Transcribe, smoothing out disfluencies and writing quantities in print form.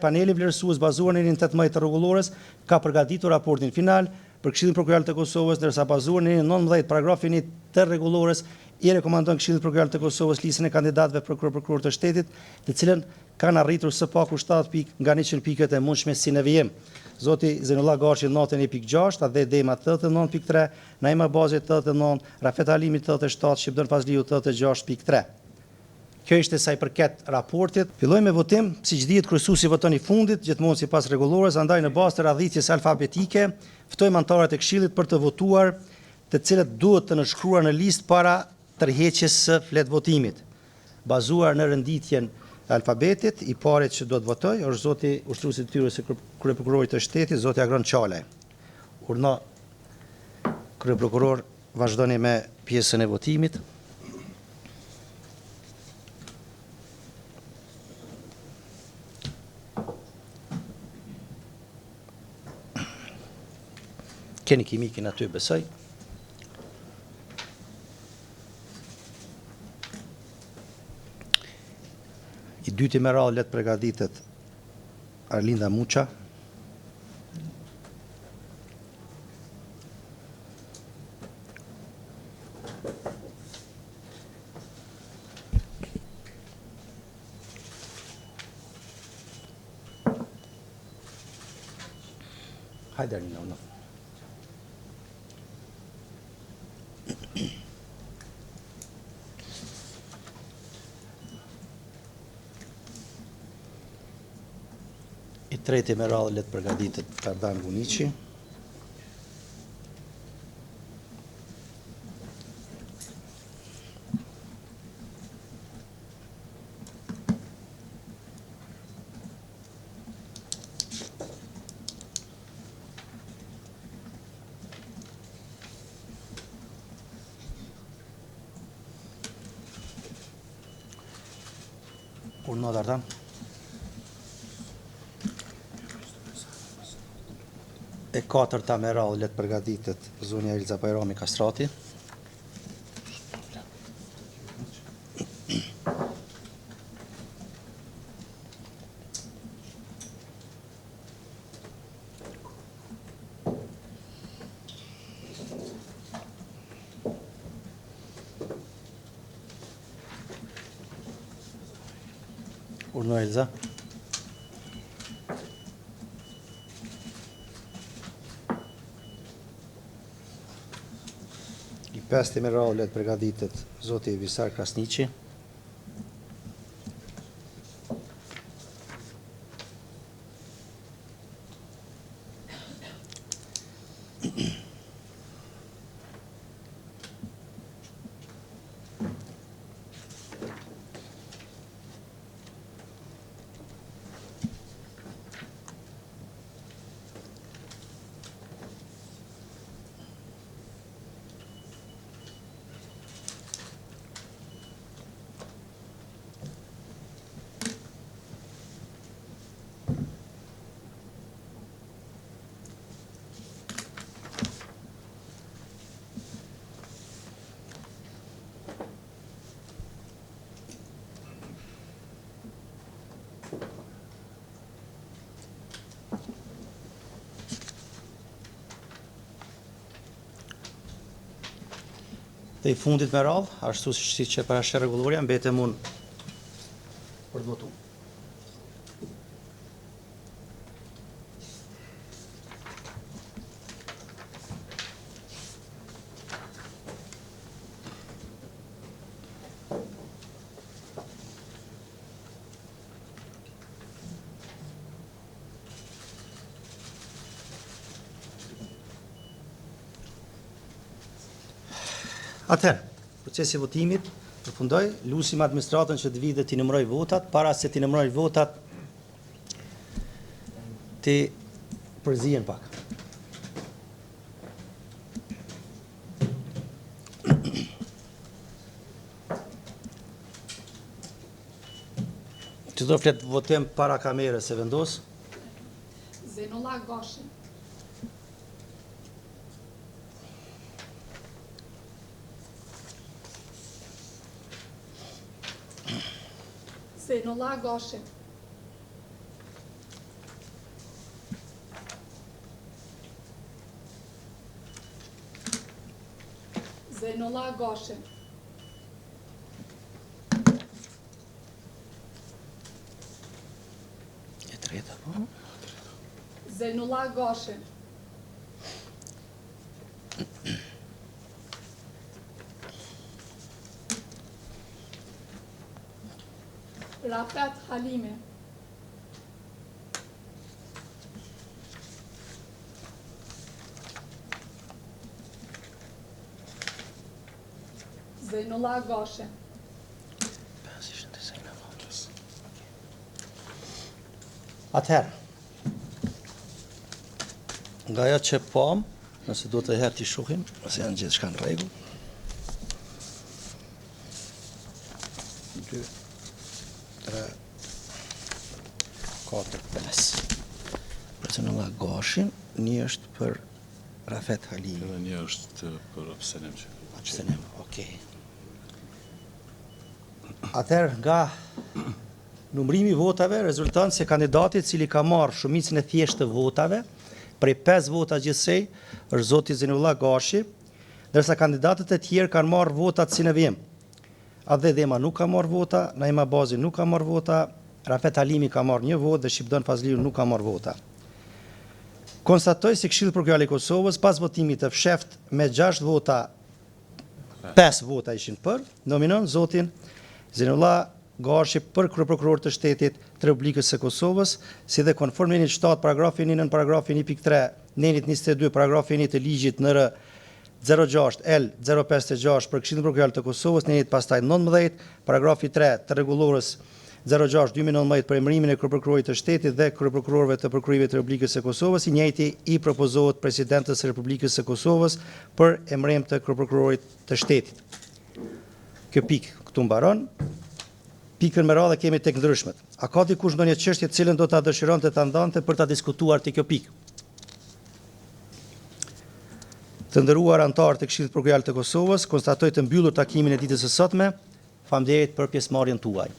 Paneli vlerësues bazuar në lirin 18 të rregullores ka përgatitur raportin final për Këshillin Prokural të Kosovës, ndërsa bazuar në lirin 19 paragrafi 1 të rregullores i rekomandon Këshillit Prokural të Kosovës listën e kandidatëve për prokuror të shtetit, të cilën kanë arritur së paku 7 pikë nga 100 pikët e mundshme si në vijim. Zoti Zenullah Gashi 91.6, Adhe Dema 89.3, Naima Bazi 89, Rafet Halimi 87, Shqiptar Fazliu 86.3. Kjo ishte sa i përket raportit. Fillojmë me votim, siç dihet kryesuesi voton i fundit, gjithmonë sipas rregullores, andaj në bazë të radhëties alfabetike, ftojmë anëtarët e Këshillit për të votuar, të cilët duhet të nënshkruar në listë para tërheqjes së fletvotimit. Bazuar në renditjen e alfabetit, i pari që do të votoj është zoti ushtruesi i detyrës së kryeprokurorit të shtetit, zoti Agron Çalaj. Urna kryeprokuror, vazhdoni me pjesën e votimit. Keni kimikin aty besoj. I dyti me radhë let përgatitet Arlinda Muça. Hajde Arlinda, unë. I treti me radhë let përgatitet Kardan Bunici. Urna Dardan. E katërta me radhë let përgatitet zonja Elza Bajrami Kastrati. Urna Elza. I pesti me radhë let përgatitet zoti Visar Krasniqi. Dhe i fundit me radhë, ashtu siç që parashë rregulloria, mbetem unë për të votuar. Atëherë, procesi i votimit përfundoi, lusim administratën që të vijë dhe t'i numëroj votat, para se t'i numëroj votat, t'i përzihen pak. Inspektor flet votim para kamerës se vendos. Zenolla Gashi. Zenolla Gashi. Zenolla Gashi. E treta, po? Zenolla Gashi. Rafet Halimi. Zenolla Gashi. Atëherë, nga ajo që pam, nëse do të herë t'i shohim, nëse janë gjithë shka në rregull. 2, 3, 4, 5. Për Zenolla Gashin, një është për Rafet Halimi. Edhe një është për Absenem që. Absenem, okej. Atëherë, nga numrimi i votave rezulton se kandidati i cili ka marrë shumicën e thjeshtë të votave, prej 5 vota gjithsej, është zoti Zenolla Gashi, ndërsa kandidatët e tjerë kanë marrë votat si në vim. Adhe Dhema nuk ka marrë vota, Naima Bazi nuk ka marrë vota, Rafet Halimi ka marrë një votë dhe Shqipëdon Fazliu nuk ka marrë vota. Konstatoj se Këshilli Prokurorë i Kosovës pas votimit të fsheft me 6 vota, 5 vota ishin për, nominon zotin Zenolla Gashi për kryeprokuror të shtetit të Republikës së Kosovës, si dhe konform nenit 7 paragrafi 1 nën paragrafi 1.3, nenit 22 paragrafi 1 të ligjit NR 06 L 056 për Këshillin Prokuror të Kosovës, nenit pastaj 19 paragrafi 3 të rregullorës 06/2019 për emërimin e kryeprokurorit të shtetit dhe kryeprokurorëve të prokurorive të Republikës së Kosovës, i njëjti i propozohet presidentës së Republikës së Kosovës për emërim të kryeprokurorit të shtetit. Kjo pikë këtu mbaron. Pikën me radhë kemi tek ndryshmet. A ka dikush ndonjë çështje të cilën do ta dëshironte ta ndante për ta diskutuar te kjo pikë? Të nderuar anëtarë të Këshillit Prokuror të Kosovës, konstatoj të mbyllur takimin e ditës së sotme. Faleminderit për pjesëmarrjen tuaj.